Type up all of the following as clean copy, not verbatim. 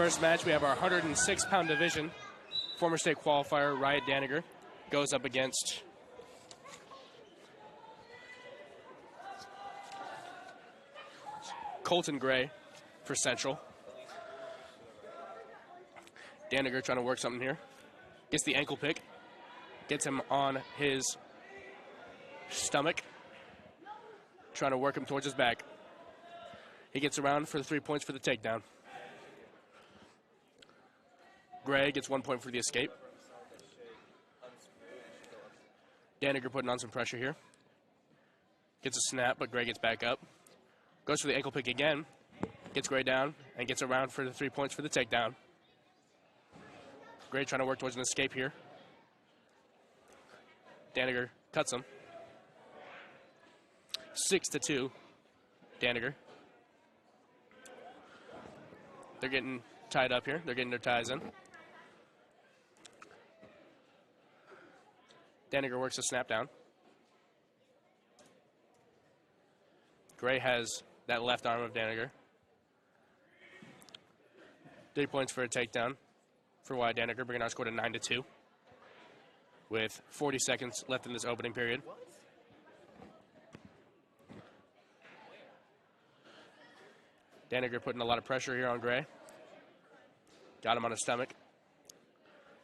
first match, we have our 106-pound division. Former state qualifier, Danninger, goes up against Colton Gray for Central. Danninger trying to work something here. Gets the ankle pick. Gets him on his stomach. Trying to work him towards his back. He gets around for the 3 points for the takedown. Gray gets 1 point for the escape. Danninger putting on some pressure here. Gets a snap, but Gray gets back up. Goes for the ankle pick again. Gets Gray down and gets around for the 3 points for the takedown. Gray trying to work towards an escape here. Danninger cuts him. 6-2, Danninger. They're getting tied up here. They're getting their ties in. Danninger works a snap down. Gray has that left arm of Danninger. 3 points for a takedown for Danninger, bringing our score to 9-2. With 40 seconds left in this opening period. Danninger putting a lot of pressure here on Gray. Got him on his stomach.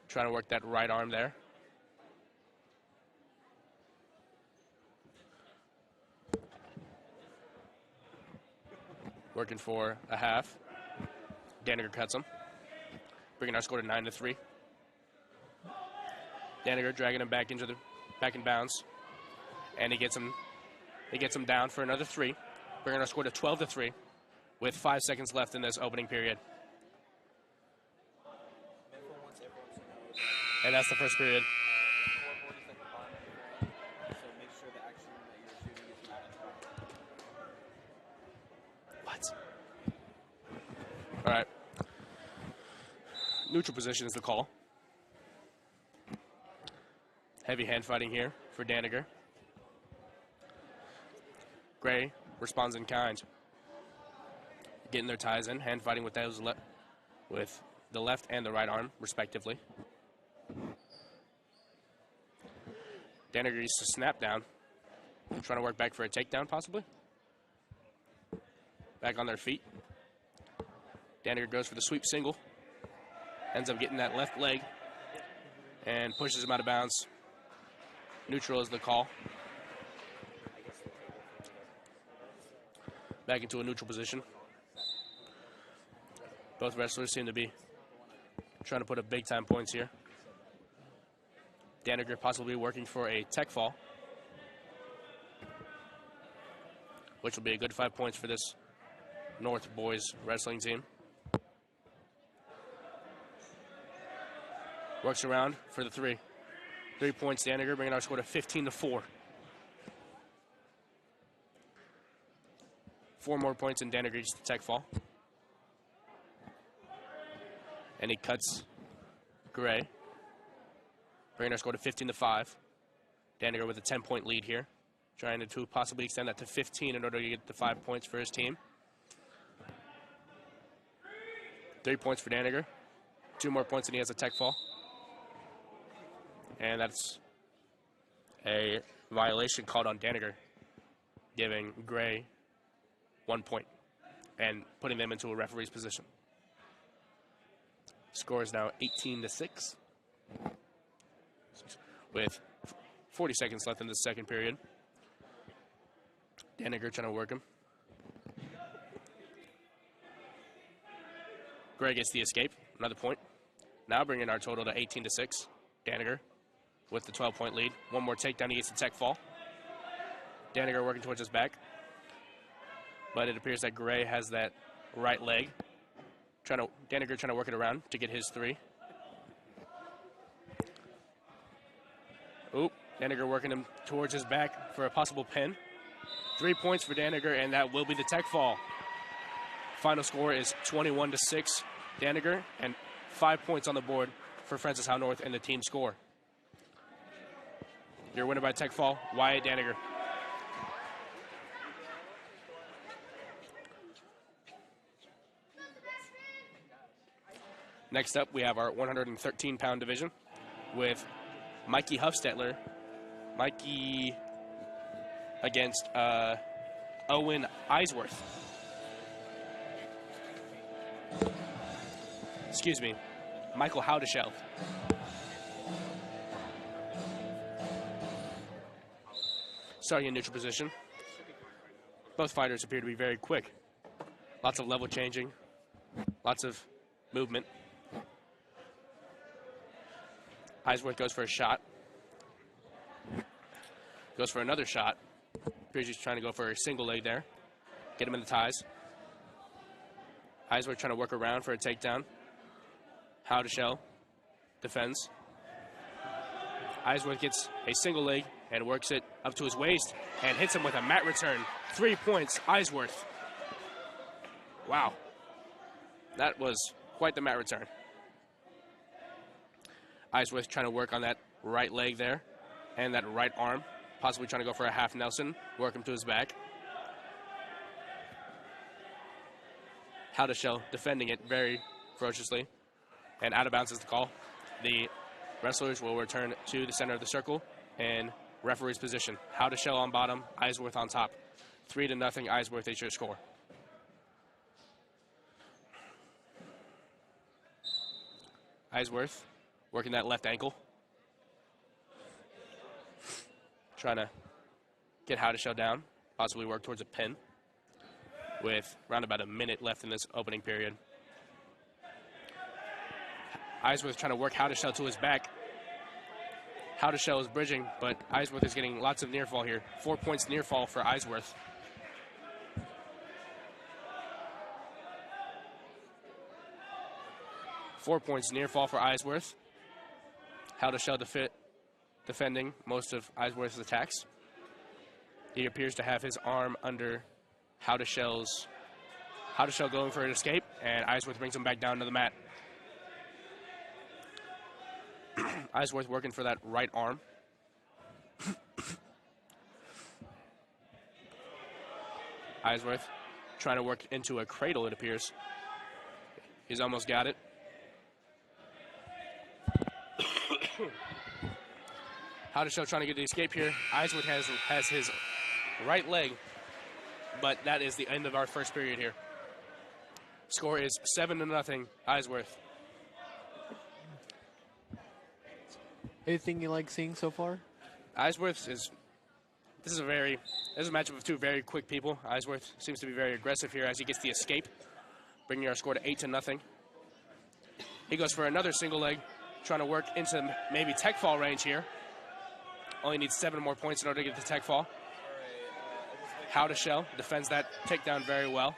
Trying to work that right arm there. Working for a half. Danninger cuts him. Bringing our score to 9-3. Danninger dragging him back in bounds. And he gets him down for another 3. Bringing our score to 12-3. With 5 seconds left in this opening period. And that's the first period. What? All right. Neutral position is the call. Heavy hand fighting here for Danninger. Gray responds in kind. Getting their ties in, hand fighting with those with the left and the right arm, respectively. Danninger used to snap down. Trying to work back for a takedown, possibly. Back on their feet. Danninger goes for the sweep single. Ends up getting that left leg. And pushes him out of bounds. Neutral is the call. Back into a neutral position. Both wrestlers seem to be trying to put up big-time points here. Danninger possibly working for a tech fall, which will be a good 5 points for this North boys wrestling team. Works around for the 3. 3 points, Danninger, bringing our score to 15-4. 4 more points, and Danninger gets the tech fall. And he cuts Gray, bringing our score to 15-5. Danninger with a 10-point lead here, trying to possibly extend that to 15 in order to get the 5 points for his team. 3 points for Danninger. 2 more points, and he has a tech fall. And that's a violation called on Danninger, giving Gray 1 point and putting them into a referee's position. Score is now 18-6 with 40 seconds left in the second period. Danninger trying to work him. Gray gets the escape, another point. Now bringing our total to 18-6. Danninger with the 12-point lead. 1 more takedown, he gets the tech fall. Danninger working towards his back. But it appears that Gray has that right leg. Danninger trying to work it around to get his 3. Oop, Danninger working him towards his back for a possible pin. 3 points for Danninger, and that will be the tech fall. Final score is 21-6, Danninger, and 5 points on the board for Francis Howell North and the team score. Your winner by tech fall, Wyatt Danninger. Next up, we have our 113-pound division with Mikey Huffstetler. Mikey against Owen Eisworth. Excuse me, Michael Howdeshell. Starting in neutral position. Both fighters appear to be very quick. Lots of level changing, lots of movement. Eisworth goes for a shot. Goes for another shot. Appears he's trying to go for a single leg there. Get him in the ties. Eisworth trying to work around for a takedown. Howdeshell defends. Eisworth gets a single leg and works it up to his waist and hits him with a mat return. 3 points, Eisworth. Wow. That was quite the mat return. Eisworth trying to work on that right leg there and that right arm. Possibly trying to go for a half Nelson. Work him to his back. Howdeshell defending it very ferociously. And out of bounds is the call. The wrestlers will return to the center of the circle and referee's position. Howdeshell on bottom, Eisworth on top. 3-0, Eisworth is your score. Eisworth working that left ankle. Trying to get Howdeshell down, possibly work towards a pin with around about a minute left in this opening period. Eisworth trying to work Howdeshell to his back. Howdeshell is bridging, but Eisworth is getting lots of near fall here. 4 points near fall for Eisworth. Four points near fall for Eisworth. Howdeshell defending most of Eisworth's attacks. He appears to have his arm under Howdeshell's. Howdeshell going for an escape, and Eisworth brings him back down to the mat. Eisworth working for that right arm. Eisworth trying to work into a cradle, it appears. He's almost got it. Howdeshell trying to get the escape here. Eisworth has his right leg, but that is the end of our first period here. Score is 7-0, Eisworth. Anything you like seeing so far? Eisworth is. This is a matchup of two very quick people. Eisworth seems to be very aggressive here as he gets the escape, bringing our score to 8-0. He goes for another single leg, trying to work into maybe tech fall range here. Only needs 7 more points in order to get the tech fall. Howdeshell defends that takedown very well.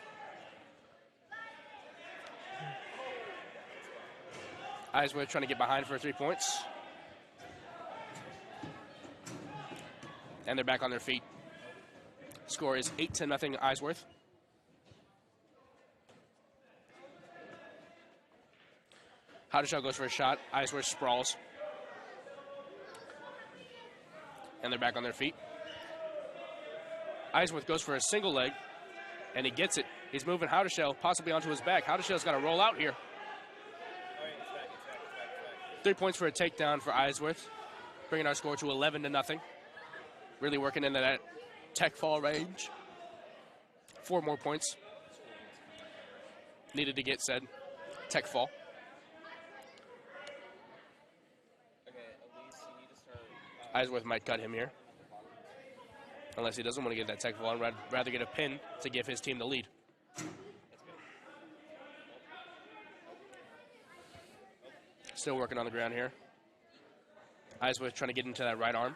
Eisworth trying to get behind for 3 points. And they're back on their feet. Score is 8-0, Eisworth. Howdeshell goes for a shot. Eisworth sprawls. And they're back on their feet. Eisworth goes for a single leg, and he gets it. He's moving Howdeshell possibly onto his back. Howdeshell's got to roll out here. 3 points for a takedown for Eisworth, bringing our score to 11-0. Really working into that tech fall range. 4 more points needed to get said tech fall. Okay, Elise, you need to start. Eisworth might cut him here. Unless he doesn't want to get that tech fall and rather get a pin to give his team the lead. Still working on the ground here. Eisworth trying to get into that right arm.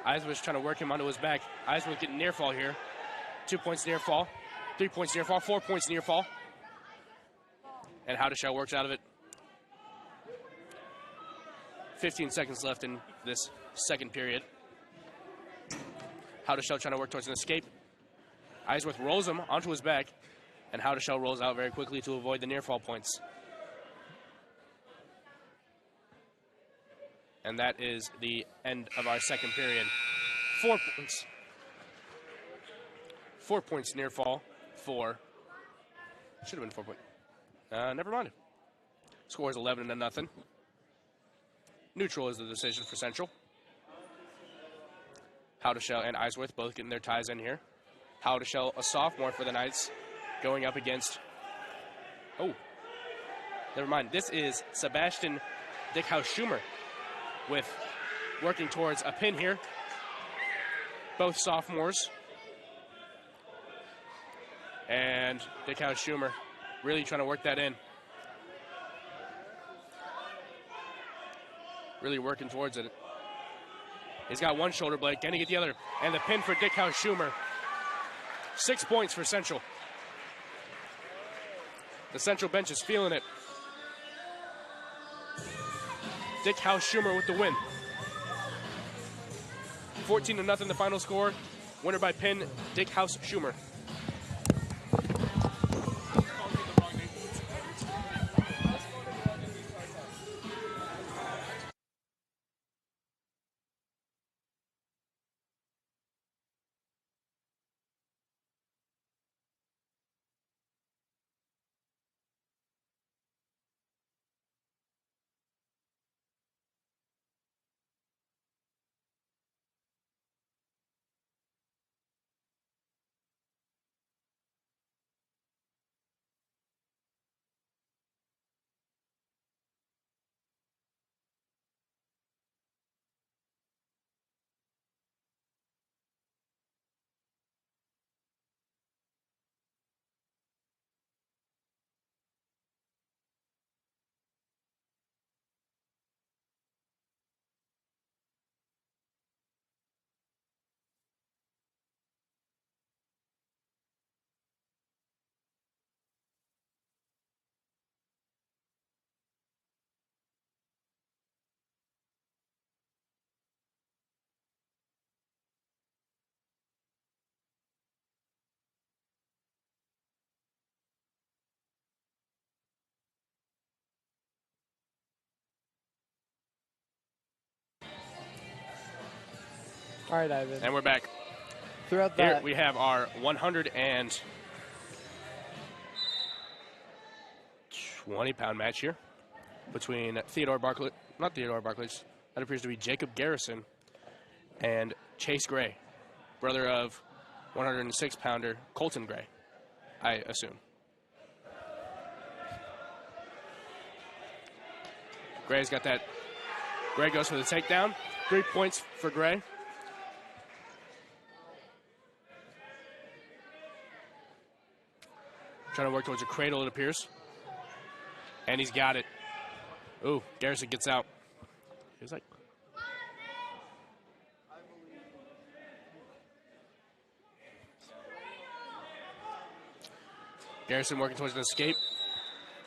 Eisworth's trying to work him onto his back. Eisworth getting near fall here. 2 points near fall. 3 points near fall. 4 points near fall. And Howdeshell works out of it. 15 seconds left in this second period. Howdeshell trying to work towards an escape. Eisworth rolls him onto his back, and Howdeshell rolls out very quickly to avoid the near fall points. And that is the end of our second period. 4 points. 4 points near fall for Should have been 4 point. Never mind. Score is 11-0. Neutral is the decision for Central. Howell and Eisworth both getting their ties in here. Howell, a sophomore for the Knights, going up against... Oh, never mind. This is Sebastian Dickhouse-Schumer with working towards a pin here. Both sophomores. And Dickhouse-Schumer really trying to work that in. Really working towards it. He's got one shoulder blade, getting it the other. And the pin for Dickhouse-Schumer. 6 points for Central. The Central bench is feeling it. Dickhouse-Schumer with the win. 14-0 the final score. Winner by pin, Dickhouse-Schumer. All right, Ivan. And we're back. Throughout Here that, we have our 120-pound match here between that appears to be Jacob Garrison and Chase Gray, brother of 106-pounder Colton Gray, I assume. Gray's got that. Gray goes for the takedown. 3 points for Gray. Trying to work towards a cradle, it appears. And he's got it. Ooh, Garrison gets out. He's like... Garrison working towards an escape,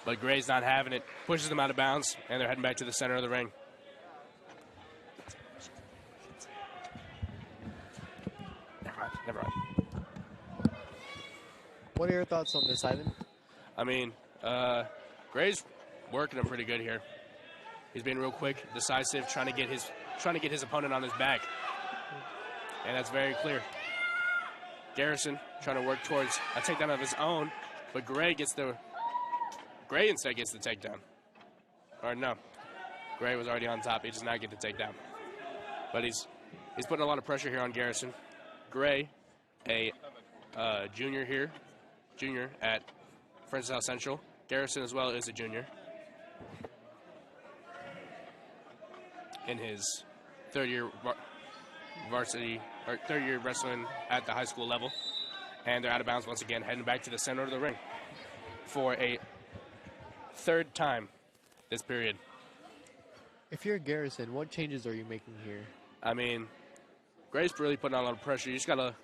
but Gray's not having it. Pushes them out of bounds, and they're heading back to the center of the ring. Never mind. what are your thoughts on this, Ivan? I mean, Gray's working him pretty good here. He's being real quick, decisive, trying to get his opponent on his back, and that's very clear. Garrison trying to work towards a takedown of his own, but Gray instead gets the takedown. Or no, Gray was already on top. He does not get the takedown, but he's putting a lot of pressure here on Garrison. Gray, a junior at Francis South Central. Garrison as well is a junior in his third year wrestling at the high school level. And they're out of bounds once again, heading back to the center of the ring for a third time this period. If you're Garrison, what changes are you making here? I mean, Gray's really putting on a lot of pressure. You gotta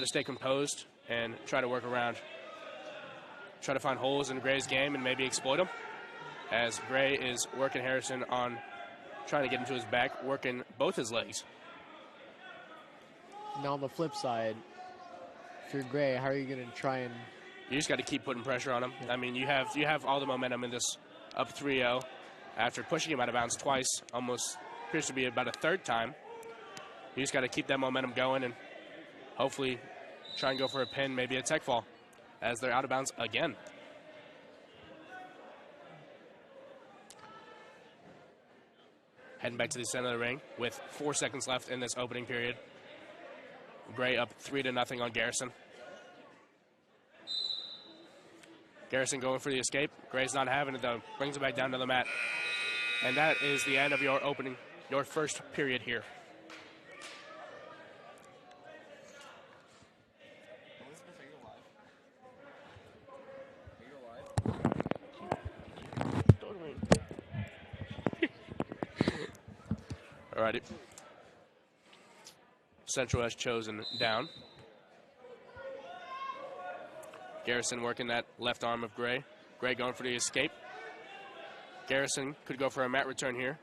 stay composed and try to work around. Try to find holes in Gray's game and maybe exploit them. As Gray is working Harrison on trying to get into his back, working both his legs. Now on the flip side, if you're Gray, how are you going to try and... You just got to keep putting pressure on him. Yeah. I mean, you have all the momentum in this up 3-0 after pushing him out of bounds twice, almost appears to be about a third time. You just got to keep that momentum going and hopefully try and go for a pin, maybe a tech fall as they're out of bounds again. Heading back to the center of the ring with 4 seconds left in this opening period. Gray up 3-0 on Garrison. Garrison going for the escape. Gray's not having it though. Brings it back down to the mat. And that is the end of your first period here. Elizabeth, are you alive? Alrighty. Central has chosen down. Garrison working that left arm of Gray. Gray going for the escape. Garrison could go for a mat return here.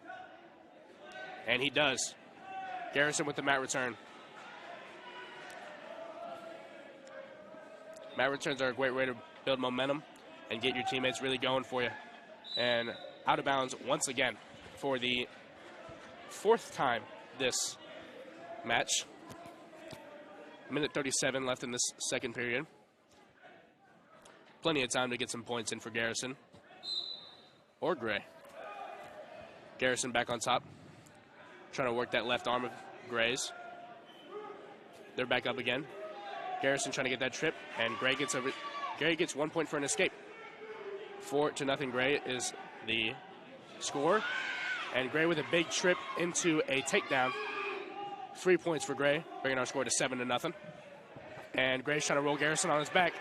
And he does. Garrison with the mat return. Mat returns are a great way to build momentum and get your teammates really going for you. And out of bounds once again for the 4th time this match. Minute 37 left in this second period. Plenty of time to get some points in for Garrison or Gray. Garrison back on top, trying to work that left arm of Gray's. They're back up again. Garrison trying to get that trip, and Gray gets 1 point for an escape. 4-0 Gray is the score, and Gray with a big trip into a takedown. 3 points for Gray, bringing our score to 7-0. And Gray's trying to roll Garrison on his back.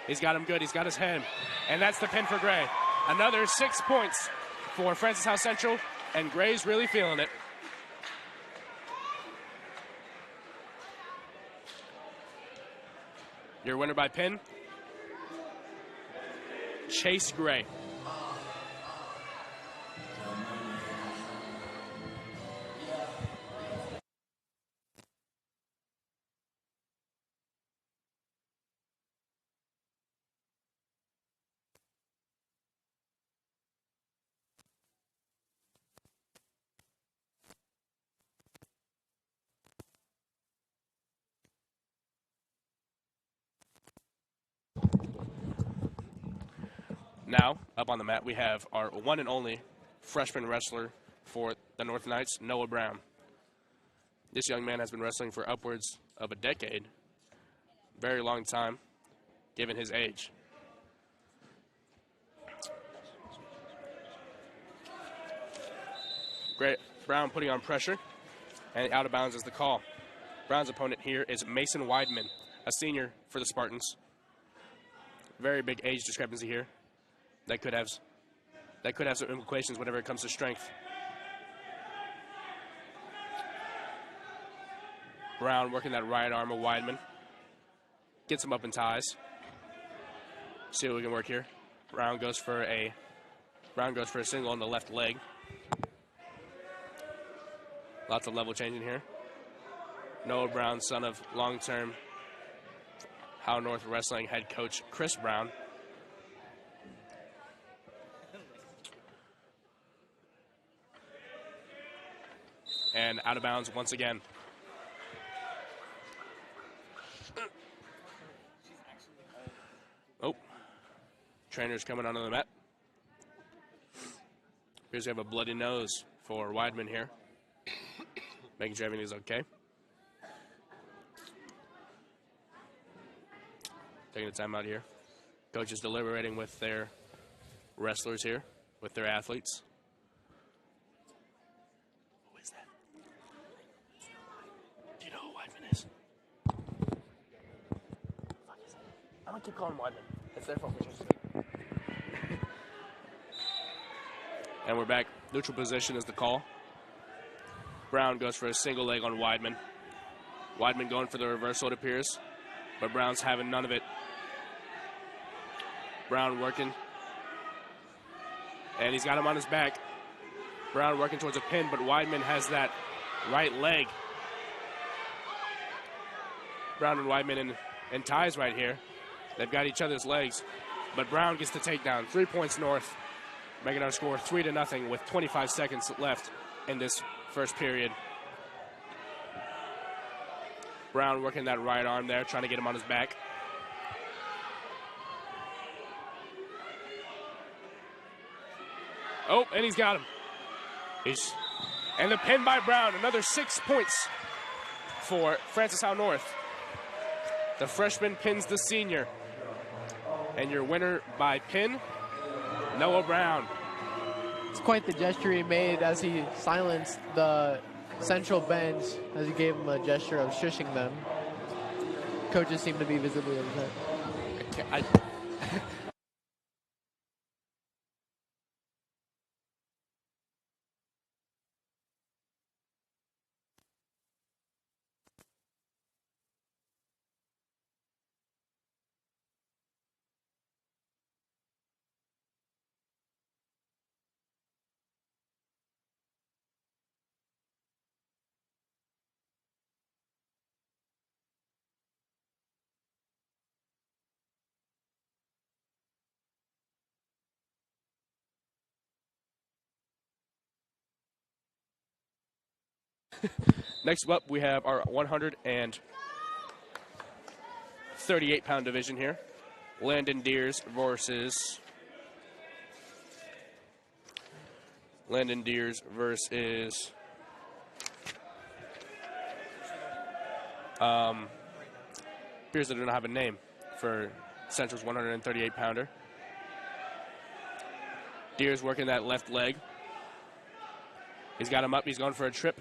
He's got him good. He's got his head. And that's the pin for Gray. Another 6 points for Francis House Central, and Gray's really feeling it. Your winner by pin, Chase Gray. Now, up on the mat, we have our one and only freshman wrestler for the North Knights, Noah Brown. This young man has been wrestling for upwards of a decade. Very long time, given his age. Great. Brown putting on pressure, and out of bounds is the call. Brown's opponent here is Mason Weidman, a senior for the Spartans. Very big age discrepancy here. That could have some implications whenever it comes to strength. Brown working that right arm of Weidman. Gets him up in ties. See what we can work here. Brown goes for a single on the left leg. Lots of level changing here. Noah Brown, son of long-term Howell North Wrestling head coach Chris Brown. And out of bounds once again. Oh, trainer's coming onto the mat. Appears we have a bloody nose for Weidman here. Making sure everything's okay. Taking the time out here. Coach is deliberating with their wrestlers here, with their athletes. I'm gonna keep calling Weidman. It's their fault. And we're back. Neutral position is the call. Brown goes for a single leg on Weidman. Weidman going for the reversal, it appears. But Brown's having none of it. Brown working. And he's got him on his back. Brown working towards a pin, but Weidman has that right leg. Brown and Weidman in ties right here. They've got each other's legs, but Brown gets the takedown. 3 points north, making our score 3-0 with 25 seconds left in this first period. Brown working that right arm there, trying to get him on his back. Oh, and he's got him. And the pin by Brown. Another 6 points for Francis Howell North. The freshman pins the senior. And your winner by pin, Noah Brown. It's quite the gesture he made as he silenced the central bench, as he gave him a gesture of shushing them. Coaches seem to be visibly upset. Next up, we have our 138-pound division here. Landon Deers versus Beers that do not have a name for Central's 138-pounder. Deers working that left leg. He's got him up. He's going for a trip.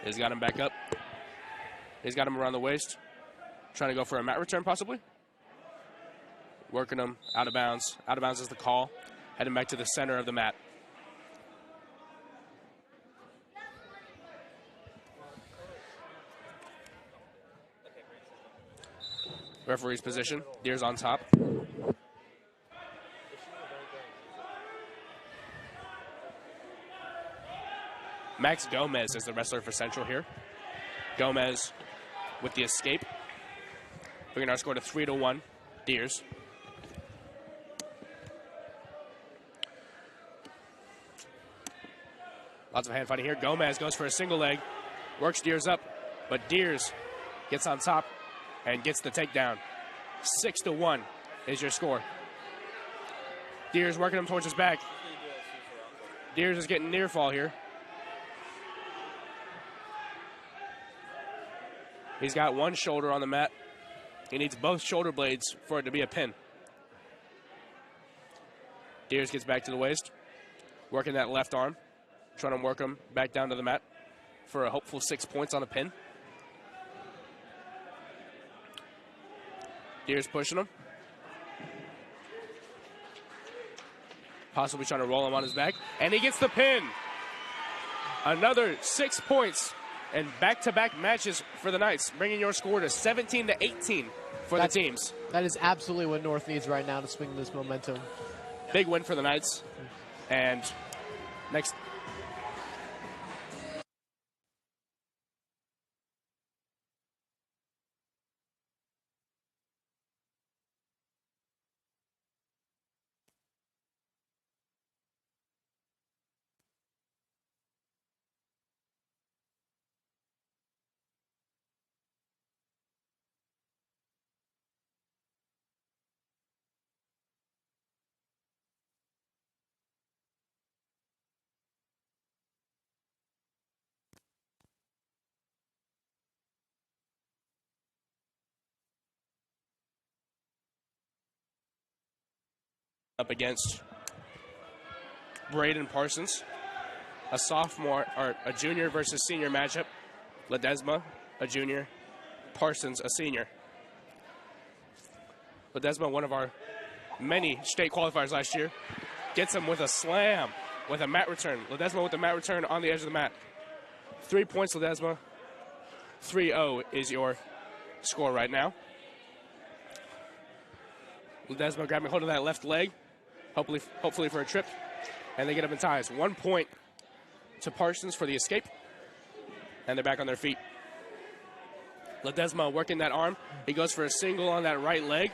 He's got him back up. He's got him around the waist. Trying to go for a mat return, possibly. Working him out of bounds. Out of bounds is the call. Heading back to the center of the mat. Referee's position. Deers on top. Max Gomez is the wrestler for Central here. Gomez with the escape. Bringing our score to 3-1. Deers. Lots of hand fighting here. Gomez goes for a single leg. Works Deers up. But Deers gets on top and gets the takedown. 6-1 is your score. Deers working him towards his back. Deers is getting near fall here. He's got one shoulder on the mat. He needs both shoulder blades for it to be a pin. Deers gets back to the waist, working that left arm, trying to work him back down to the mat for a hopeful 6 points on a pin. Deers pushing him. Possibly trying to roll him on his back. And he gets the pin. Another 6 points. And back-to-back matches for the Knights, bringing your score to 17-18 for the teams. That is absolutely what North needs right now to swing this momentum. Big win for the Knights. And next. Up against Braeden Parsons, a sophomore or a junior versus senior matchup. Ledesma, a junior, Parsons, a senior. Ledesma, one of our many state qualifiers last year, gets him with a slam, with a mat return. Ledesma with the mat return on the edge of the mat. 3 points, Ledesma. 3-0 is your score right now. Ledesma grabbing hold of that left leg. Hopefully for a trip, and they get up in ties. 1 point to Parsons for the escape, and they're back on their feet. Ledesma working that arm. He goes for a single on that right leg,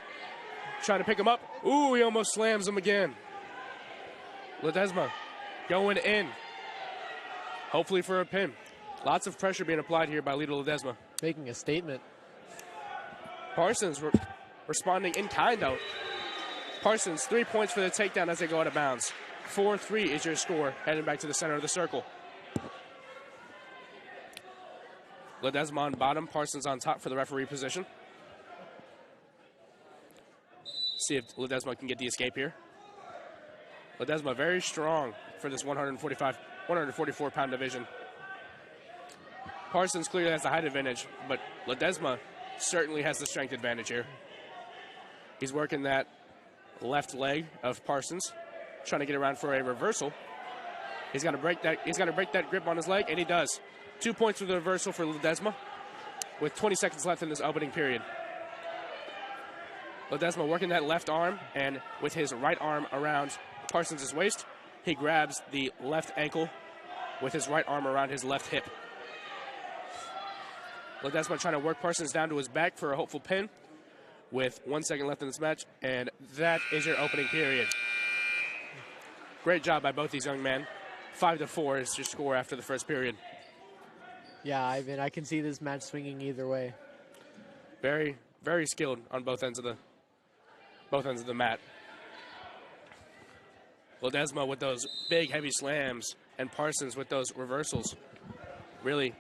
trying to pick him up. Ooh, he almost slams him again. Ledesma going in, hopefully for a pin. Lots of pressure being applied here by Lito Ledesma. Making a statement. Parsons responding in kind, though. Parsons, 3 points for the takedown as they go out of bounds. 4-3 is your score, heading back to the center of the circle. Ledesma on bottom, Parsons on top for the referee position. See if Ledesma can get the escape here. Ledesma very strong for this 144-pound division. Parsons clearly has the height advantage, but Ledesma certainly has the strength advantage here. He's working that left leg of Parsons, trying to get around for a reversal. He's got to break that. He's got to break that grip on his leg, and he does. 2 points for the reversal for Ledesma, with 20 seconds left in this opening period. Ledesma working that left arm, and with his right arm around Parsons' waist, he grabs the left ankle with his right arm around his left hip. Ledesma trying to work Parsons down to his back for a hopeful pin with 1 second left in this match, and that is your opening period. Great job by both these young men. 5-4 is your score after the first period. Yeah, I mean, I can see this match swinging either way. Very, very skilled on both ends of the mat. Ledesma with those big, heavy slams, and Parsons with those reversals. Really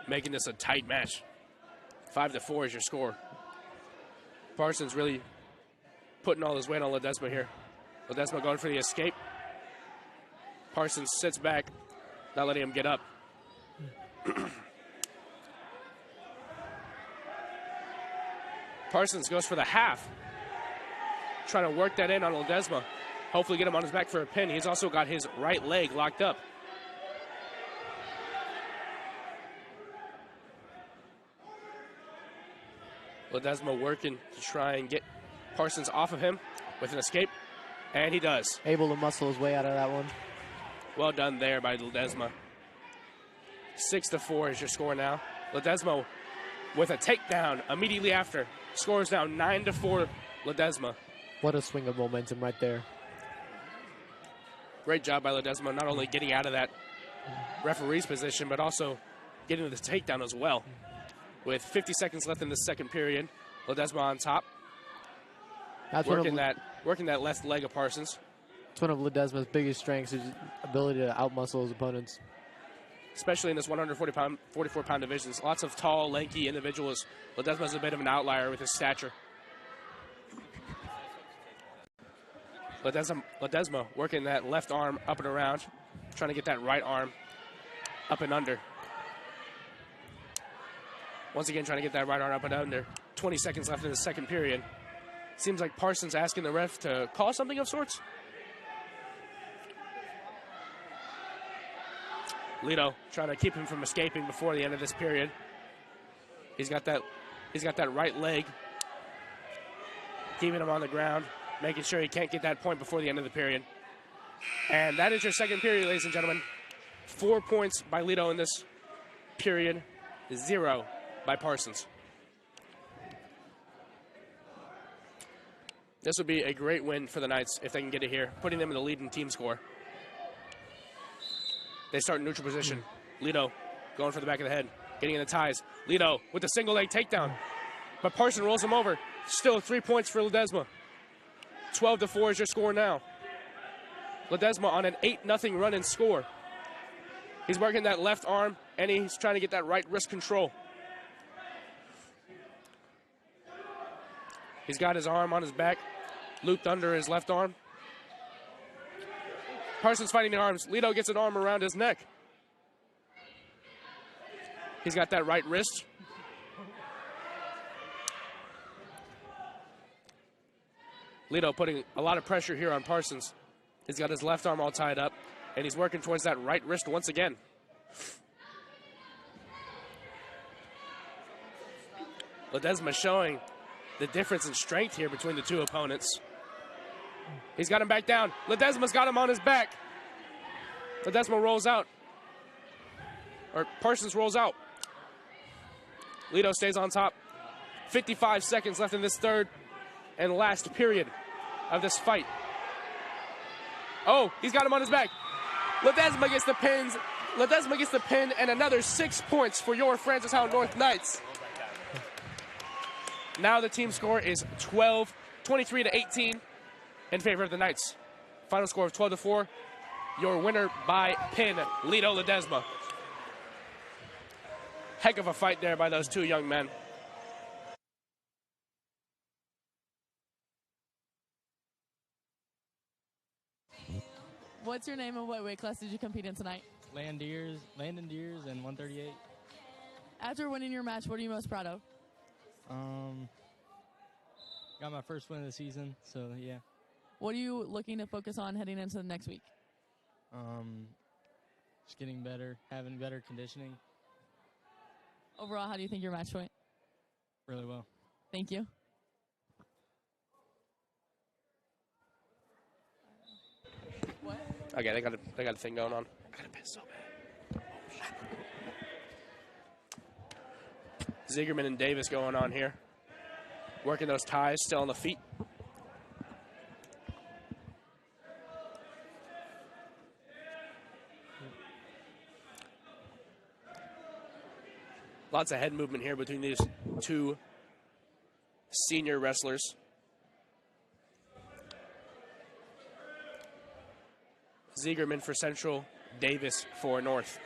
making this a tight match. 5-4 is your score. Parsons really putting all his weight on Ledesma here. Ledesma going for the escape. Parsons sits back, not letting him get up. Parsons goes for the half. Trying to work that in on Ledesma. Hopefully get him on his back for a pin. He's also got his right leg locked up. Ledesma working to try and get Parsons off of him with an escape, and he does. Able to muscle his way out of that one. Well done there by Ledesma. 6-4 is your score now. Ledesma with a takedown immediately after. Scores now 9-4 Ledesma. What a swing of momentum right there. Great job by Ledesma, not only getting out of that referee's position, but also getting the takedown as well. With 50 seconds left in the second period, Ledesma on top. That's working that left leg of Parsons. It's one of Ledesma's biggest strengths, his ability to outmuscle his opponents. Especially in this 144-pound divisions. Lots of tall, lanky individuals. Ledesma's a bit of an outlier with his stature. Ledesma working that left arm up and around, trying to get that right arm up and under. Once again, trying to get that right arm up and under. 20 seconds left in the second period. Seems like Parsons asking the ref to call something of sorts. Lito trying to keep him from escaping before the end of this period. He's got that right leg, keeping him on the ground, making sure he can't get that point before the end of the period. And that is your second period, ladies and gentlemen. 4 points by Lito in this period, 0 by Parsons. This would be a great win for the Knights if they can get it here, putting them in the lead in team score. They start in neutral position. Lito going for the back of the head, getting in the ties. Lito with the single leg takedown, but Parsons rolls him over. Still 3 points for Ledesma. 12-4 is your score now. Ledesma on an 8-0 run and score. He's working that left arm, and he's trying to get that right wrist control. He's got his arm on his back, looped under his left arm. Parsons fighting the arms. Lito gets an arm around his neck. He's got that right wrist. Lito putting a lot of pressure here on Parsons. He's got his left arm all tied up, and he's working towards that right wrist once again. Ledesma showing the difference in strength here between the two opponents. He's got him back down. Ledesma's got him on his back. Ledesma rolls out. Or Parsons rolls out. Lito stays on top. 55 seconds left in this third and last period of this fight. Oh, he's got him on his back. Ledesma gets the pins. Ledesma gets the pin and another 6 points for your Francis Howell North Knights. Now the team score is 12-4 23-18 in favor of the Knights. Final score of 12-4. Your winner by pin, Lido Ledesma. Heck of a fight there by those two young men. What's your name and what weight class did you compete in tonight? Landon Deers and 138. After winning your match, what are you most proud of? Got my first win of the season, so yeah. What are you looking to focus on heading into the next week? Just getting better, having better conditioning. Overall, how do you think your match went? Really well. Thank you. What? Okay, they got a thing going on. I gotta piss so bad. Ziegerman and Davis going on here. Working those ties, still on the feet. Lots of head movement here between these two senior wrestlers. Ziegerman for Central, Davis for North.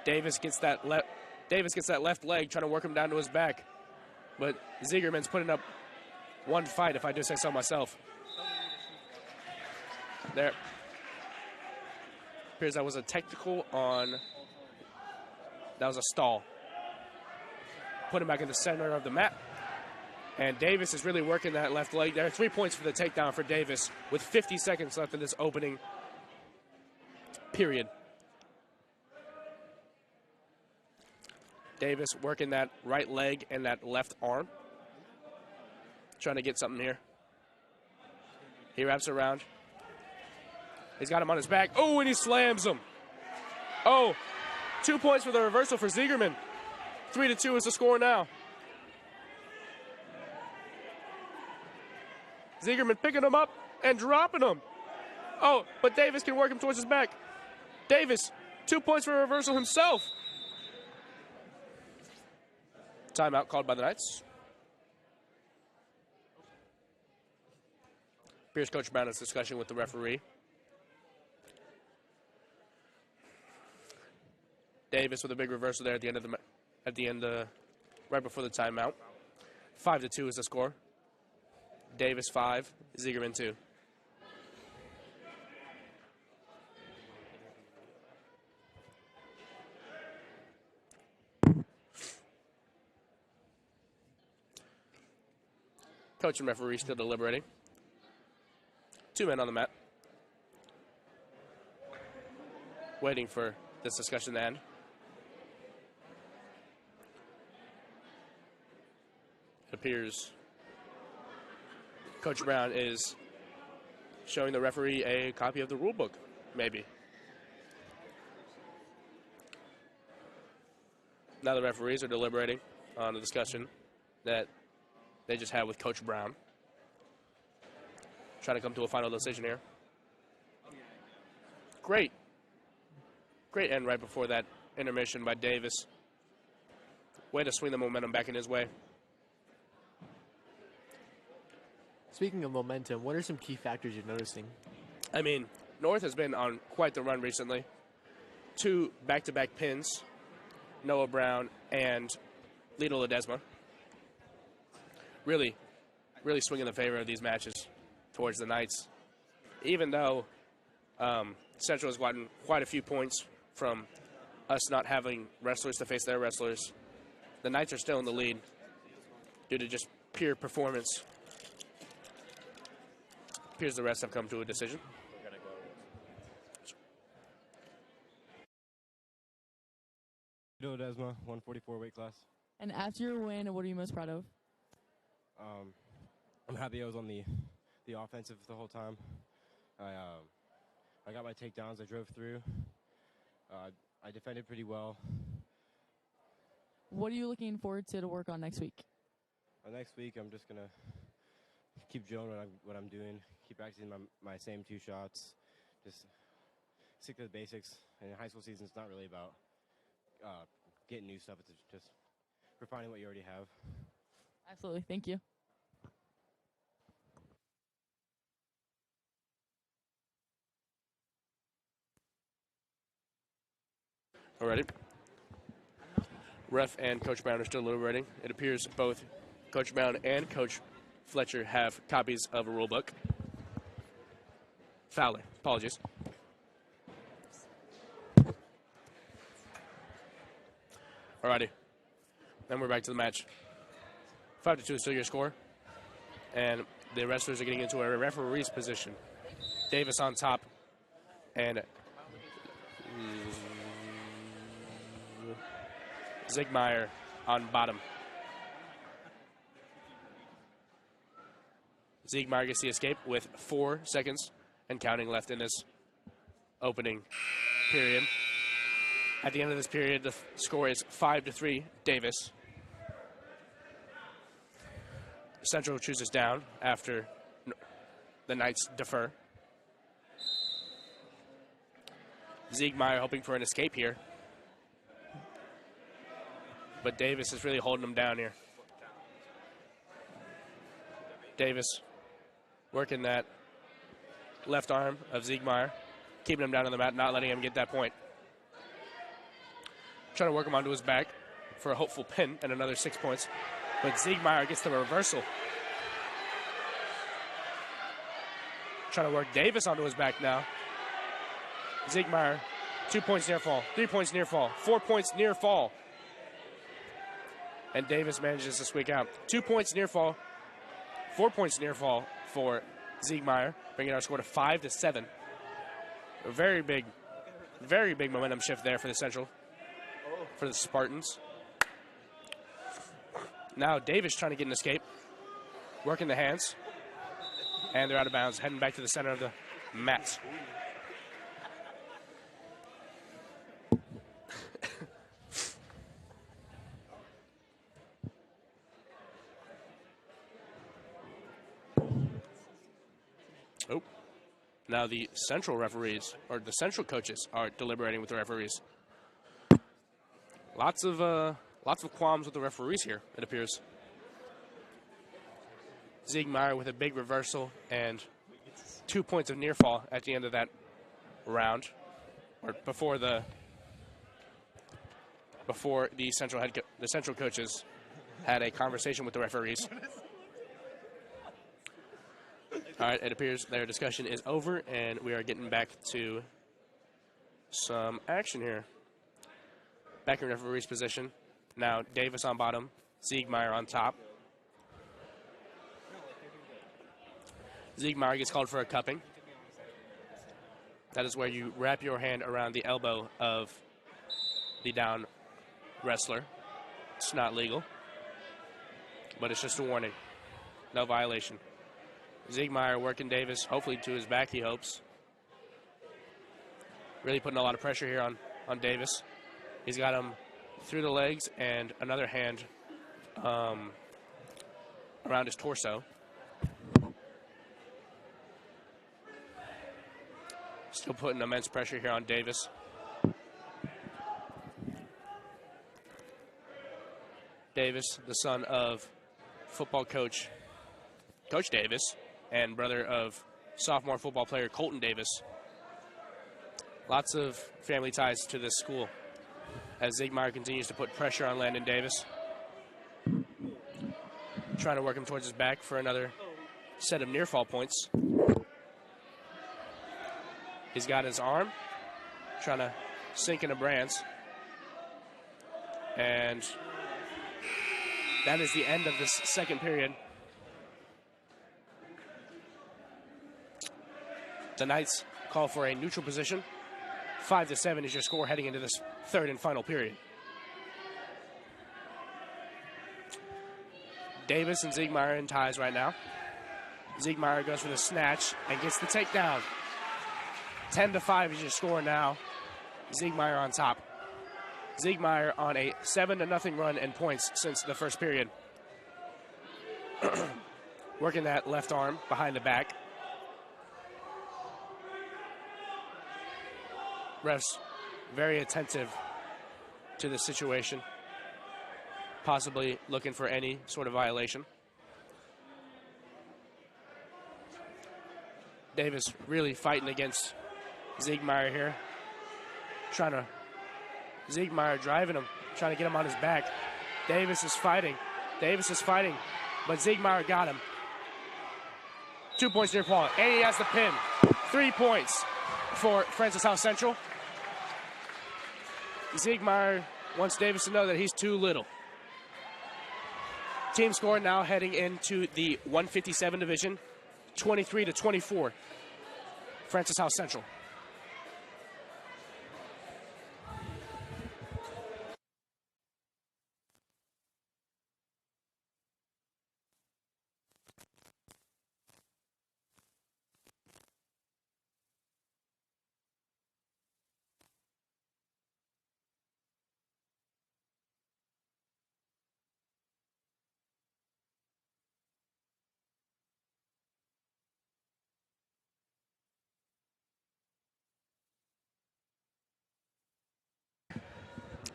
Davis gets that left leg, trying to work him down to his back. But Ziegerman's putting up one fight, if I do say so myself. There. Appears that was a technical on... That was a stall. Put him back in the center of the mat. And Davis is really working that left leg there. 3 points for the takedown for Davis with 50 seconds left in this opening period. Davis working that right leg and that left arm. Trying to get something here. He wraps around. He's got him on his back. Oh, and he slams him. Oh, 2 points for the reversal for Ziegerman. 3-2 is the score now. Ziegerman picking him up and dropping him. Oh, but Davis can work him towards his back. Davis, 2 points for a reversal himself. Timeout called by the Knights. Here's Coach Brown in discussion with the referee. Davis with a big reversal there at the end right before the timeout. 5-2 is the score. Davis 5, Ziegerman 2. Coach and referee still deliberating. 2 men on the mat. Waiting for this discussion to end. It appears Coach Brown is showing the referee a copy of the rule book, maybe. Now the referees are deliberating on the discussion that they just had with Coach Brown. Trying to come to a final decision here. Great end right before that intermission by Davis. Way to swing the momentum back in his way. Speaking of momentum, what are some key factors you're noticing? I mean, North has been on quite the run recently. 2 back-to-back pins, Noah Brown and Lido Ledesma. Really swinging the favor of these matches towards the Knights. Even though Central has gotten quite a few points from us not having wrestlers to face their wrestlers, the Knights are still in the lead due to just pure performance. Appears the rest have come to a decision. Lido Ledesma, 144 weight class. And after your win, what are you most proud of? I'm happy I was on the offensive the whole time. I got my takedowns. I drove through. I defended pretty well. What are you looking forward to work on next week? Next week, I'm just gonna keep drilling what I'm doing. Keep practicing my same 2 shots. Just stick to the basics. And high school season, it's not really about getting new stuff. It's just refining what you already have. Absolutely. Thank you. Alrighty. Ref and Coach Brown are still deliberating. It appears both Coach Brown and Coach Fletcher have copies of a rule book. Fowler. Apologies. Alrighty. Then we're back to the match. 5-2 is still your score. And the wrestlers are getting into a referee's position. Davis on top. And Ziegmeyer on bottom. Ziegmeyer gets the escape with 4 seconds and counting left in this opening period. At the end of this period, the score is 5-3, Davis. Central chooses down after the Knights defer. Ziegmeyer hoping for an escape here. But Davis is really holding him down here. Davis working that left arm of Ziegmeyer, keeping him down on the mat, not letting him get that point. Trying to work him onto his back for a hopeful pin and another 6 points. But Ziegmeyer gets the reversal. Trying to work Davis onto his back now. Ziegmeyer, 2 points near fall, 3 points near fall, 4 points near fall. And Davis manages to squeak out. 2 points near fall, 4 points near fall for Ziegmeyer, bringing our score to 5-7. A very big momentum shift there for the Central, for the Spartans. Now Davis trying to get an escape, working the hands, and they're out of bounds, heading back to the center of the mat. Oh, now the Central referees, or the Central coaches, are deliberating with the referees. Lots of qualms with the referees here, it appears. Ziegmeyer with a big reversal and 2 points of near fall at the end of that round, or before the Central coaches had a conversation with the referees. All right, it appears their discussion is over, and we are getting back to some action here. Back in referee's position. Now Davis on bottom, Ziegmeyer on top. Ziegmeyer gets called for a cupping. That is where you wrap your hand around the elbow of the down wrestler. It's not legal, but it's just a warning. No violation. Ziegmeyer working Davis, hopefully to his back, he hopes. Really putting a lot of pressure here on Davis. He's got him through the legs and another hand around his torso. Still putting immense pressure here on Davis. Davis, the son of football coach Davis, and brother of sophomore football player Colton Davis. Lots of family ties to this school as Ziegmeyer continues to put pressure on Landon Davis. Trying to work him towards his back for another set of near fall points. He's got his arm, trying to sink into Brands. And that is the end of this second period. The Knights call for a neutral position. 5-7 is your score heading into this third and final period. Davis and Ziegmeyer in ties right now. Ziegmeyer goes for the snatch and gets the takedown. 10-5 is your score now. Ziegmeyer on top. Ziegmeyer on a 7-0 run in points since the first period. Working that left arm behind the back. Refs very attentive to the situation, possibly looking for any sort of violation. Davis really fighting against Ziegmeyer here, trying to Ziegmeyer driving him, trying to get him on his back. Davis is fighting. But Ziegmeyer got him. 2 points near fall, and he has the pin. 3 points for Francis House Central. Ziegmeyer wants Davis to know that he's too little. Team score now heading into the 157 division, 23-24. Francis House Central.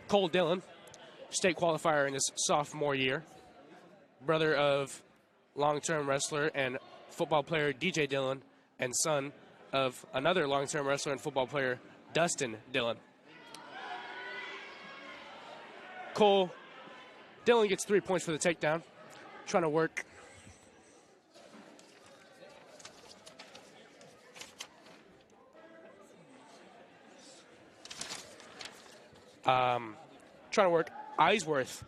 Cole Dillon, state qualifier in his sophomore year, brother of long-term wrestler and football player DJ Dillon, and son of another long-term wrestler and football player Dustin Dillon. Cole Dillon gets 3 points for the takedown, trying to work. Trying to work Eisworth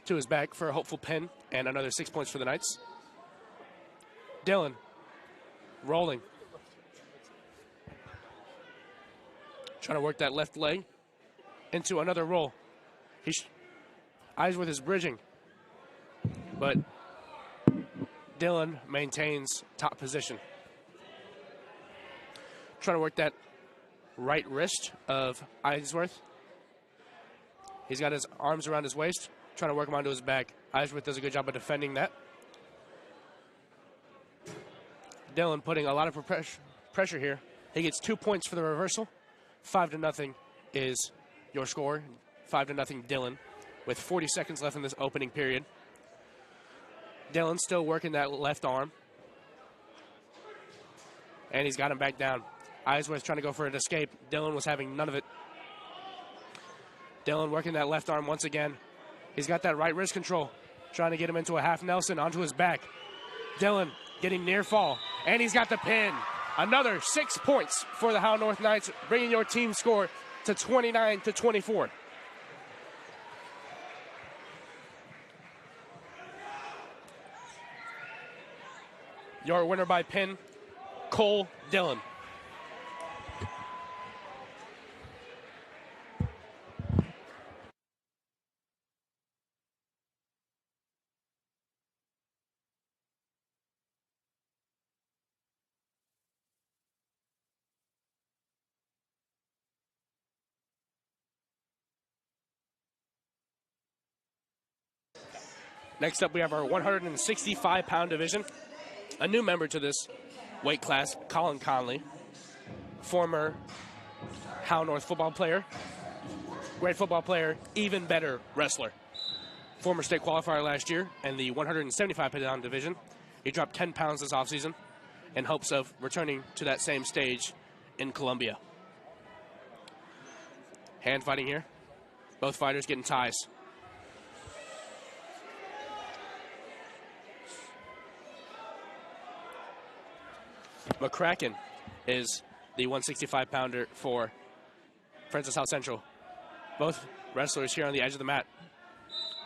to his back for a hopeful pin and another 6 points for the Knights. Dillon rolling. Trying to work that left leg into another roll. Eisworth is bridging, but Dillon maintains top position. Trying to work that right wrist of Eisworth. He's got his arms around his waist, trying to work him onto his back. Eisworth does a good job of defending that. Dillon putting a lot of pressure here. He gets 2 points for the reversal. 5-0 is your score. 5-0 Dillon, with 40 seconds left in this opening period. Dillon still working that left arm. And he's got him back down. Eisworth trying to go for an escape. Dillon was having none of it. Dillon working that left arm once again. He's got that right wrist control, trying to get him into a half Nelson onto his back. Dillon getting near fall, and he's got the pin. Another 6 points for the Howell North Knights, bringing your team score to 29-24. Your winner by pin, Cole Dillon. Next up, we have our 165-pound division. A new member to this weight class, Colin Conley, former Howell North football player, great football player, even better wrestler. Former state qualifier last year in the 175-pound division. He dropped 10 pounds this offseason in hopes of returning to that same stage in Columbia. Hand fighting here. Both fighters getting ties. McCracken is the 165-pounder for Francis House Central. Both wrestlers here on the edge of the mat.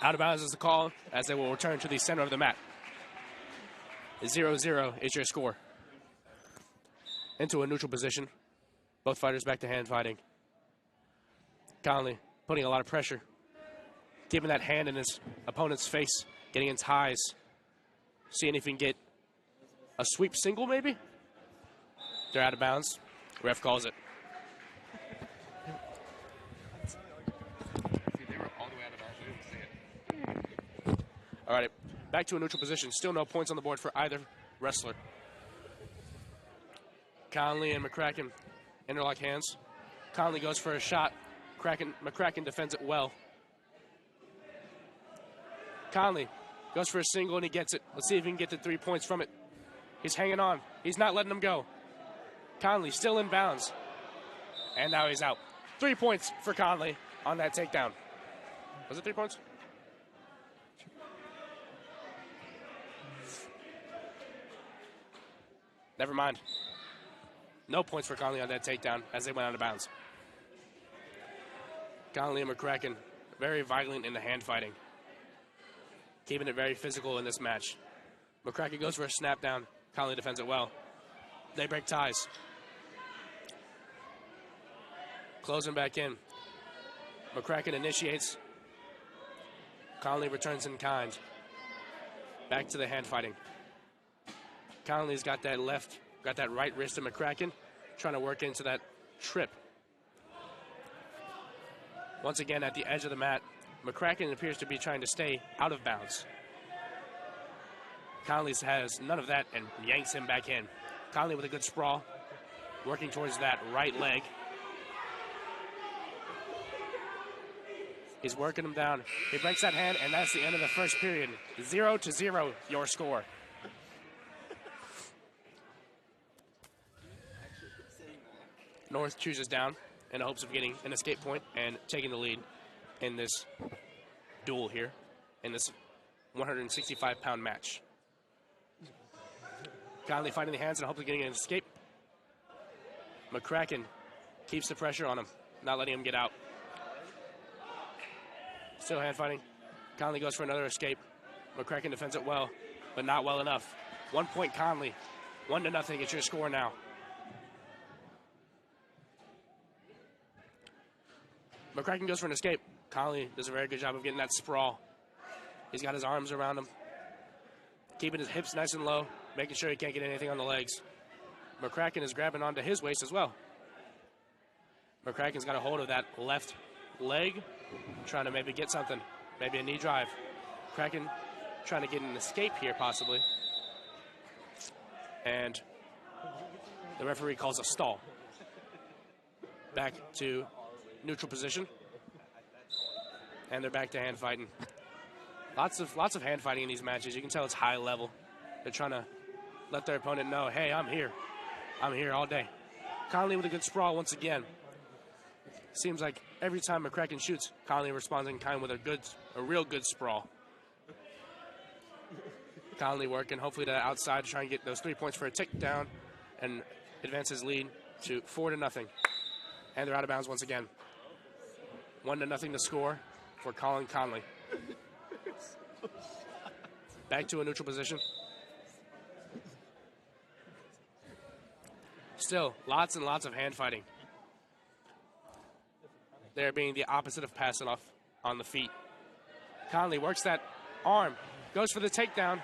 Out of bounds is the call, as they will return to the center of the mat. 0-0 is your score. Into a neutral position. Both fighters back to hand fighting. Conley putting a lot of pressure. Keeping that hand in his opponent's face. Getting in ties. Seeing if he can get a sweep single, maybe? They're out of bounds. Ref calls it. All right, back to a neutral position. Still no points on the board for either wrestler. Conley and McCracken interlock hands. Conley goes for a shot. McCracken defends it well. Conley goes for a single and he gets it. Let's see if he can get the 3 points from it. He's hanging on. He's not letting him go. Conley still in bounds. And now he's out. 3 points for Conley on that takedown. Was it 3 points? Never mind. No points for Conley on that takedown as they went out of bounds. Conley and McCracken very violent in the hand fighting. Keeping it very physical in this match. McCracken goes for a snap down. Conley defends it well. They break ties. Closing back in. McCracken initiates. Conley returns in kind. Back to the hand fighting. Conley's got that right wrist of McCracken, trying to work into that trip. Once again at the edge of the mat, McCracken appears to be trying to stay out of bounds. Conley has none of that and yanks him back in. Conley with a good sprawl, working towards that right leg. He's working him down. He breaks that hand, and that's the end of the first period. 0-0, your score. North chooses down in hopes of getting an escape point and taking the lead in this duel here, in this 165-pound match. Conley fighting the hands and hopefully getting an escape. McCracken keeps the pressure on him, not letting him get out. Still hand fighting. Conley goes for another escape. McCracken defends it well, but not well enough. 1 point Conley. 1-0. It's your score now. McCracken goes for an escape. Conley does a very good job of getting that sprawl. He's got his arms around him, keeping his hips nice and low, making sure he can't get anything on the legs. McCracken is grabbing onto his waist as well. McCracken's got a hold of that left leg, trying to maybe get something, maybe a knee drive. McCracken trying to get an escape here possibly. And the referee calls a stall. Back to neutral position. And they're back to hand fighting. Lots of hand fighting in these matches. You can tell it's high level. They're trying to let their opponent know, hey, I'm here. I'm here all day. Conley with a good sprawl once again. Seems like every time McCracken shoots, Conley responds in kind with a real good sprawl. Conley working hopefully to the outside to try and get those 3 points for a takedown and advance his lead to 4-0. And they're out of bounds once again. 1-0 to score for Colin Conley. Back to a neutral position. Still, lots and lots of hand fighting. There being the opposite of passing off on the feet. Conley works that arm, goes for the takedown.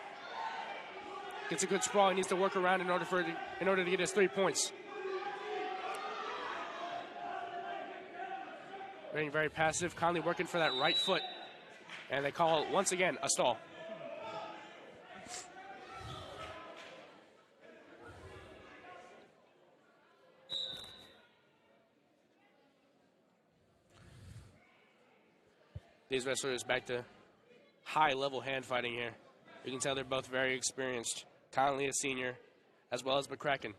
Gets a good sprawl. He needs to work around in order to get his 3 points. Being very passive. Conley working for that right foot. And they call, once again, a stall. These wrestlers back to high-level hand fighting here. You can tell they're both very experienced. Conley, a senior, as well as McCracken.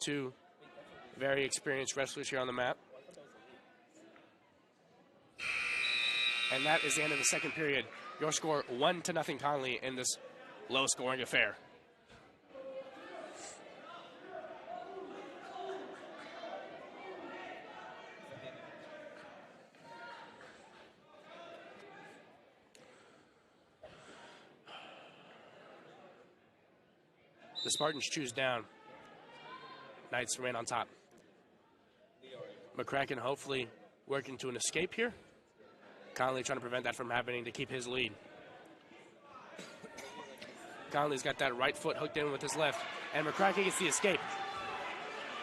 Two very experienced wrestlers here on the mat. And that is the end of the second period. Your score 1-0 Conley in this low-scoring affair. The Spartans choose down. Knights remain on top. McCracken hopefully working to an escape here. Conley trying to prevent that from happening to keep his lead. Conley's got that right foot hooked in with his left. And McCracken gets the escape.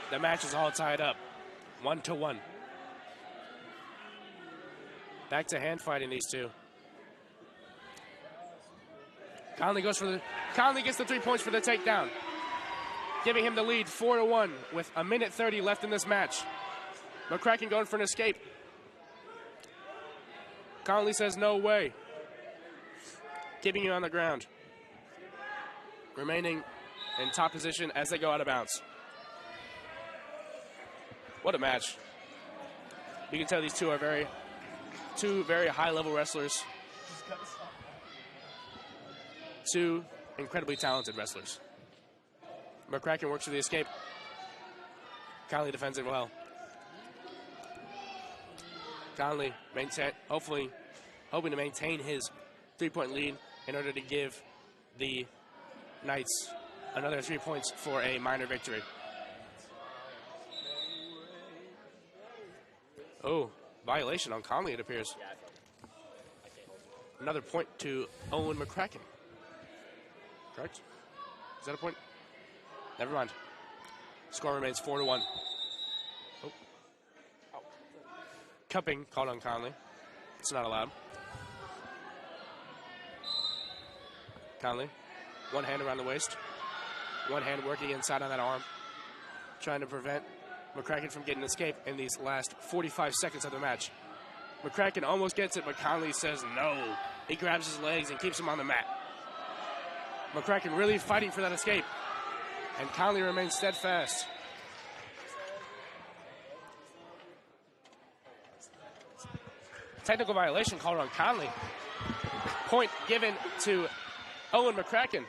The match is all tied up. 1-1. Back to hand fighting these two. Conley gets the 3 points for the takedown, giving him the lead 4-1 with 1:30 left in this match. McCracken going for an escape. Conley says no way, keeping it on the ground, remaining in top position as they go out of bounds. What a match. You can tell these two are two very high-level wrestlers. Two incredibly talented wrestlers. McCracken works for the escape. Conley defends it well. Conley hoping to maintain his 3-point lead in order to give the Knights another 3 points for a minor victory. Oh, violation on Conley, it appears. Another point to Owen McCracken. Correct? Is that a point? Never mind. Score remains 4-1. Oh. Cupping called on Conley. It's not allowed. Conley, one hand around the waist. One hand working inside on that arm. Trying to prevent McCracken from getting an escape in these last 45 seconds of the match. McCracken almost gets it, but Conley says no. He grabs his legs and keeps him on the mat. McCracken really fighting for that escape. And Conley remains steadfast. Technical violation called on Conley. Point given to Owen McCracken.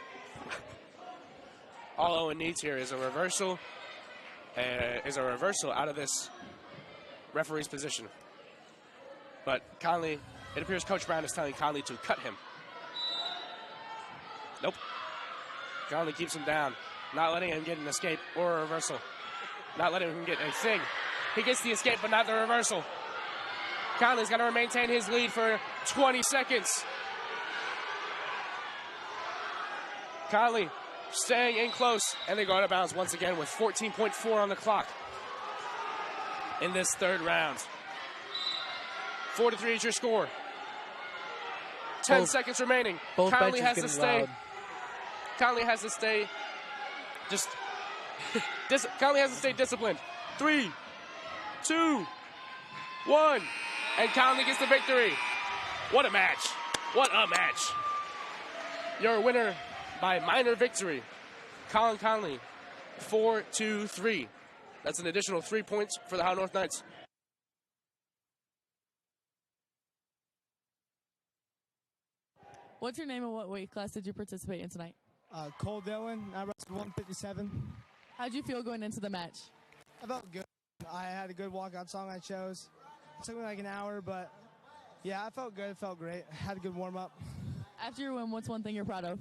All Owen needs here is a reversal. Out of this referee's position. But Conley, it appears Coach Brown is telling Conley to cut him. Nope. Conley keeps him down, not letting him get an escape or a reversal. Not letting him get a thing. He gets the escape, but not the reversal. Conley's going to maintain his lead for 20 seconds. Conley staying in close, and they go out of bounds once again with 14.4 on the clock in this third round. 4-3 is your score. 10 seconds remaining. Conley has to stay. Loud. Conley has to stay. Conley has to stay disciplined. 3, 2, 1, and Conley gets the victory. What a match! What a match! Your winner by minor victory, Colin Conley, 4-2-3. That's an additional 3 points for the Howell North Knights. What's your name and what weight class did you participate in tonight? Cole Dillon, I wrestled 157. How'd you feel going into the match? I felt good. I had a good walkout song I chose. It took me like an hour, but yeah, I felt good. It felt great. I had a good warm-up. After your win, what's one thing you're proud of?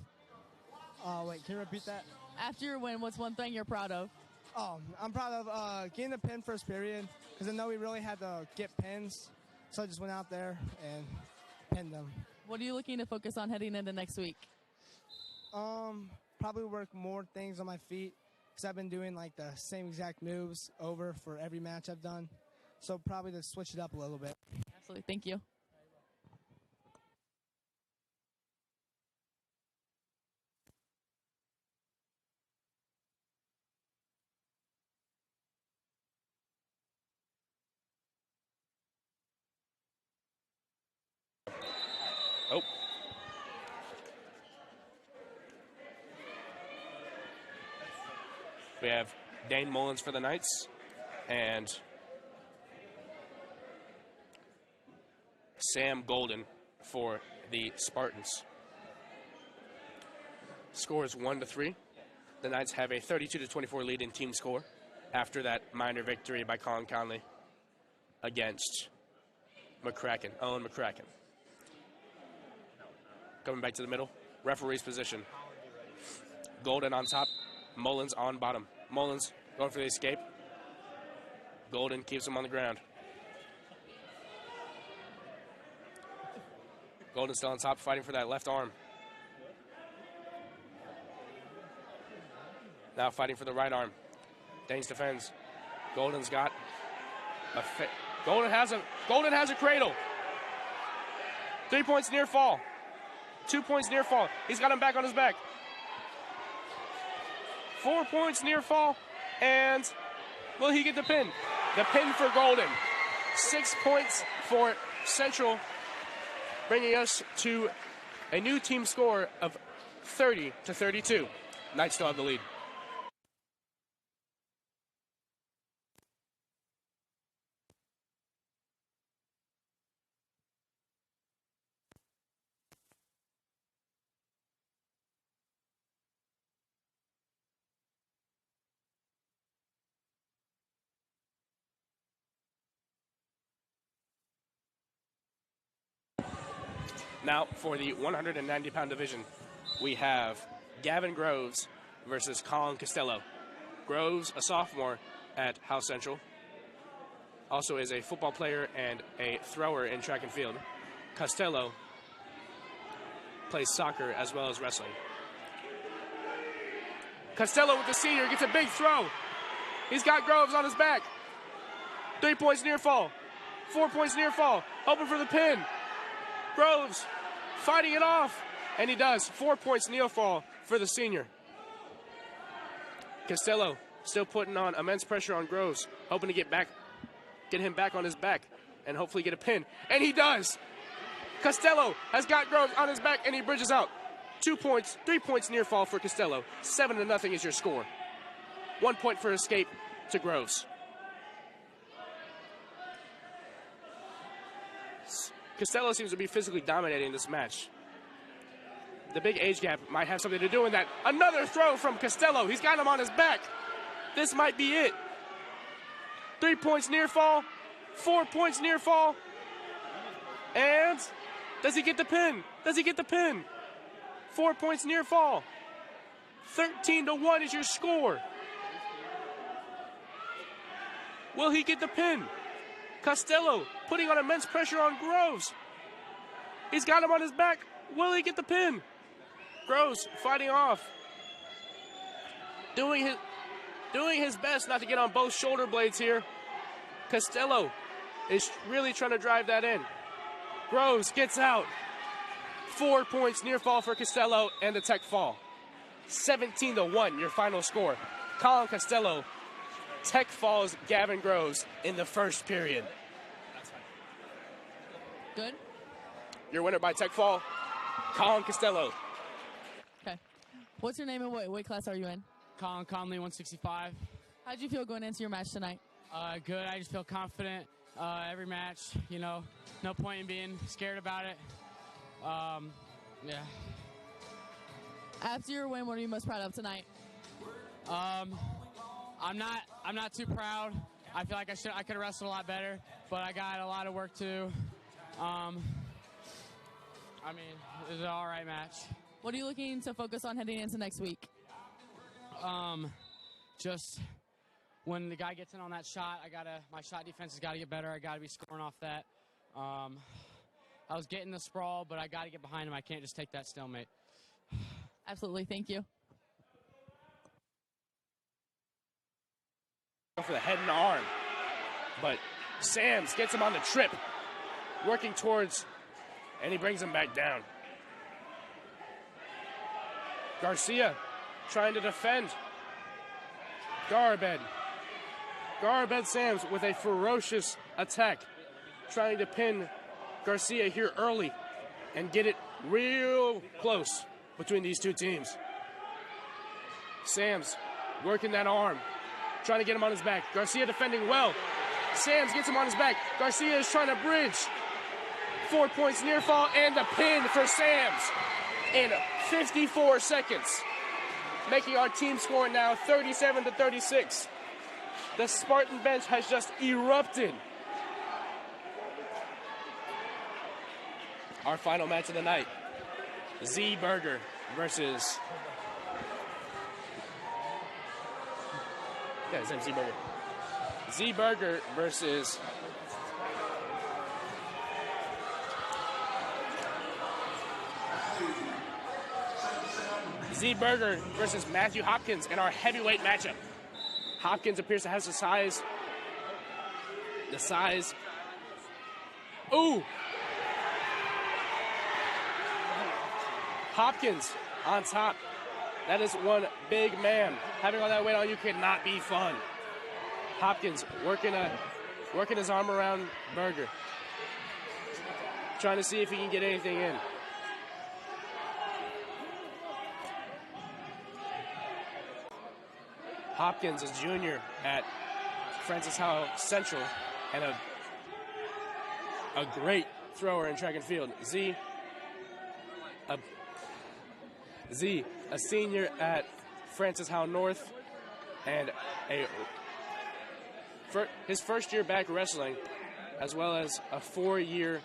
Wait, can you repeat that? After your win, what's one thing you're proud of? Oh, I'm proud of getting the pin first period because I know we really had to get pins. So I just went out there and pinned them. What are you looking to focus on heading into next week? Probably work more things on my feet because I've been doing like the same exact moves over for every match I've done. So probably to switch it up a little bit. Absolutely. Thank you. Oh. We have Dane Mullins for the Knights and Sam Golden for the Spartans. Score is 1-3. The Knights have a 32-24 lead in team score after that minor victory by Colin Conley against McCracken, Owen McCracken. Coming back to the middle, referee's position. Golden on top, Mullins on bottom. Mullins going for the escape. Golden keeps him on the ground. Golden still on top, fighting for that left arm. Now fighting for the right arm. Danes defends. Golden's got a Golden has a cradle. 3 points near fall. 2 points near fall. He's got him back on his back. 4 points near fall. And will he get the pin? The pin for Golden. 6 points for Central, bringing us to a new team score of 30-32. Knights still have the lead. Now, for the 190-pound division, we have Gavin Groves versus Colin Costello. Groves, a sophomore at Howell Central, also is a football player and a thrower in track and field. Costello plays soccer as well as wrestling. Costello with the senior gets a big throw. He's got Groves on his back. 3 points near fall. 4 points near fall. Hoping for the pin. Groves fighting it off. And he does. 4 points near fall for the senior. Costello still putting on immense pressure on Groves. Hoping to get him back on his back. And hopefully get a pin. And he does. Costello has got Groves on his back and he bridges out. 2 points, 3 points near fall for Costello. 7-0 is your score. 1 point for escape to Groves. Costello seems to be physically dominating this match. The big age gap might have something to do with that. Another throw from Costello. He's got him on his back. This might be it. 3 points near fall. 4 points near fall. And does he get the pin? Does he get the pin? 4 points near fall. 13-1 is your score. Will he get the pin? Costello putting on immense pressure on Groves. He's got him on his back. Will he get the pin? Groves fighting off. Doing his best not to get on both shoulder blades here. Costello is really trying to drive that in. Groves gets out. 4 points near fall for Costello and the tech fall. 17-1, your final score. Colin Costello tech falls Gavin Groves in the first period. Good. Your winner by tech fall, Colin Costello. Okay. What's your name and what weight class are you in? Colin Conley, 165. How'd you feel going into your match tonight? Good. I just feel confident every match. You know, no point in being scared about it. Yeah. After your win, what are you most proud of tonight? I'm not too proud. I feel like I could have wrestled a lot better, but I got a lot of work to do. I mean, it was an all right match. What are you looking to focus on heading into next week? Just when the guy gets in on that shot, my shot defense has got to get better. I got to be scoring off that. I was getting the sprawl, but I got to get behind him. I can't just take that stalemate. Absolutely. Thank you. For the head and the arm. But Sams gets him on the trip. Working towards, and he brings him back down. Garcia trying to defend. Garabed Sams with a ferocious attack. Trying to pin Garcia here early and get it real close between these two teams. Sams working that arm, trying to get him on his back. Garcia defending well. Sams gets him on his back. Garcia is trying to bridge. 4 points near fall and the pin for Sams in 54 seconds. Making our team score now 37-36. The Spartan bench has just erupted. Our final match of the night, Z Burger versus Z Burger. Z Burger versus Z Burger versus Matthew Hopkins in our heavyweight matchup. Hopkins appears to have the size. Ooh! Hopkins on top. That is one big man. Having all that weight on you cannot be fun. Hopkins working his arm around Burger. Trying to see if he can get anything in. Hopkins is junior at Francis Howell Central and a great thrower in track and field. Z, a senior at Francis Howell North and his first year back wrestling, as well as a 4-year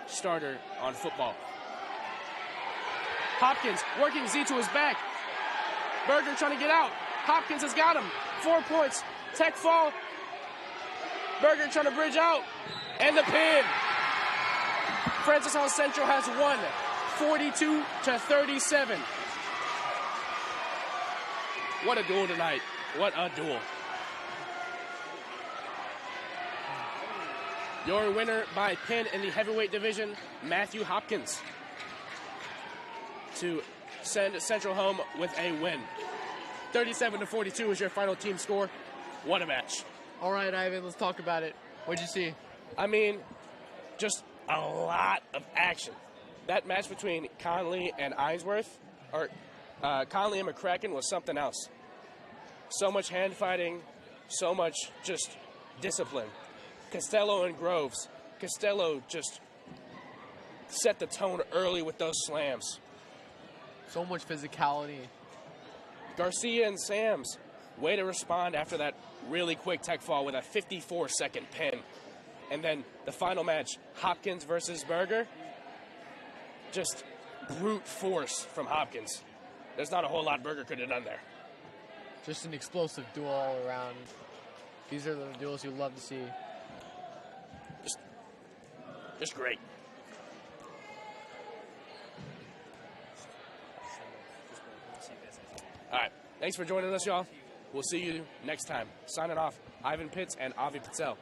starter on football. Hopkins working Z to his back. Berger trying to get out. Hopkins has got him. 4 points. Tech fall. Berger trying to bridge out. And the pin. Francis Howell Central has won 42-37. What a duel tonight. What a duel. Your winner by pin in the heavyweight division, Matthew Hopkins, to send Central home with a win. 37-42 is your final team score. What a match. All right, Ivan, let's talk about it. What'd you see? I mean, just a lot of action. That match between Conley and Ainsworth, or Conley and McCracken, was something else. So much hand fighting, so much just discipline. Costello and Groves. Costello just set the tone early with those slams. So much physicality. Garcia and Sams, way to respond after that really quick tech fall with a 54-second pin. And then the final match, Hopkins versus Berger. Just brute force from Hopkins. There's not a whole lot Berger could have done there. Just an explosive duel all around. These are the duels you love to see. Just great. All right. Thanks for joining us, y'all. We'll see you next time. Signing off, Ivan Pitts and Avee Patel.